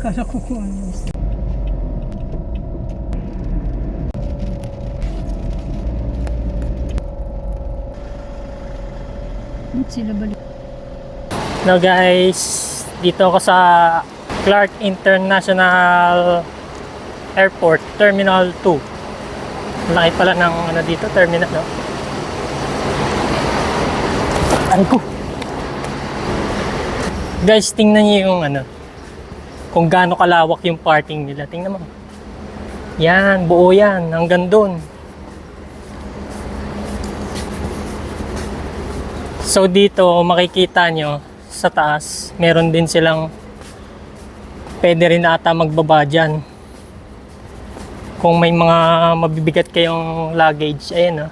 Kala ko kung ano. Ba't sila balik? No guys, dito ako sa Clark International Airport, Terminal 2. Laki pala ng ano dito, terminal, no? Ay ko! Guys, tingnan niyo yung ano, kung gaano kalawak yung parking nila. Tingnan mo. Yan, buo yan, hanggang doon. So dito, makikita nyo sa taas, meron din silang pwede rin ata magbaba dyan. Kung may mga mabibigat kayong luggage, ayan o.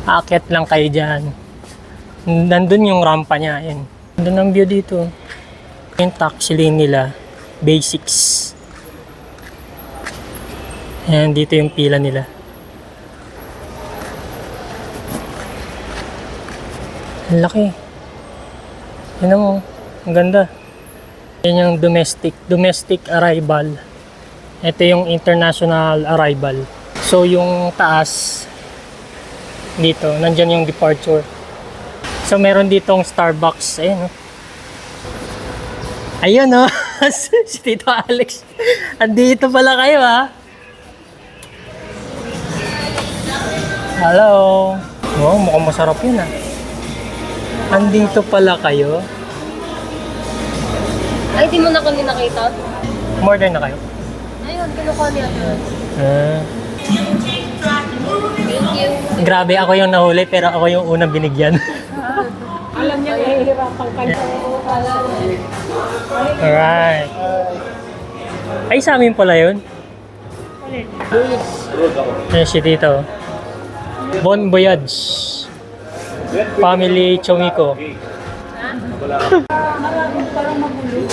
Aakyat lang kayo dyan. Nandun yung rampa niya, ayan. Nandun ang view dito. Yung taxi lane nila, basics. Ayan, dito yung pila nila. Ang laki. Yan mo, ang ganda. Yan yung domestic arrival. Ito yung international arrival. So yung taas, dito, nandyan yung departure. So meron ditong Starbucks. Ayan o. Ayun o. Si Tito Alex. Andito pala kayo ha. Hello. Oh, mukhang masarap yun ha. Andito pala kayo? Ay, di mo na kami nakita? Order na kayo? Ayun, kinukuha niya doon. Thank you. Grabe, ako yung nahuli pero ako yung unang binigyan. Alam niya, nahihirapan ka. Alright. Ay, sa amin pala yun? Ayan si Tito. Bon Voyage. Family Chomiko. Maraming parang magulo.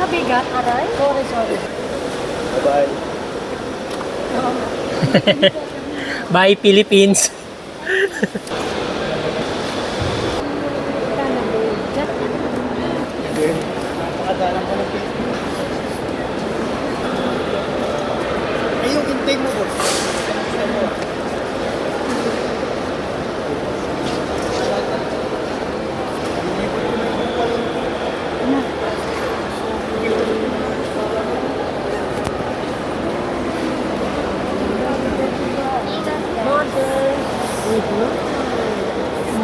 Nabigat, aray? Sorry. Bye-bye. Bye, Philippines. Napakadalang ka ng pizza. Ay, yung intake mo po.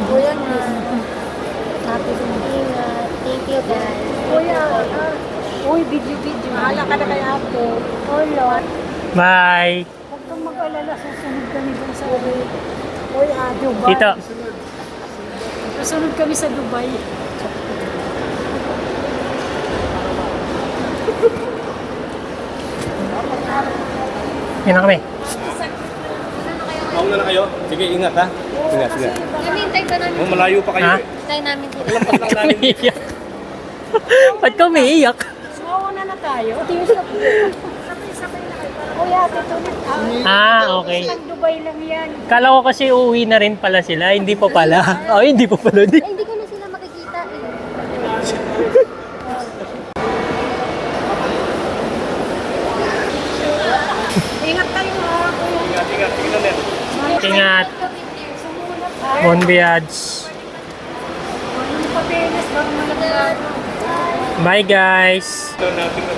Kuya nga. Happy ingat. Thank you guys. Kuya, uy, video. Mahala ka na kay ate. Oh, Lord. Bye. Huwag kang mag-alala, susunod kami dun sa Uy, Dubai. Tito. Susunod kami sa Dubai. Yan na kami. Mauna na kayo. Sige, ingat ha. Ingat. Hinihintay ka namin. Oh, malayo pa kayo Ha? eh. Hintay namin sila. Lampas lang namin. Umiiyak. Ba't ka umiiyak? Mauna na tayo. Sabay na kayo. Kuya, tutulit. Okay. Ang Dubai lang yan. Kala ko kasi uuwi na rin pala sila. Hindi pa pala. Oh, hindi pa pala. Ay, hindi ko na sila makikita eh. Ingat kayo ha. Ingat. Tingnan natin. Ingat. Sumunod ha. Bon voyage. Yung papeles, bago malagyan. Bye guys. Ito, natin na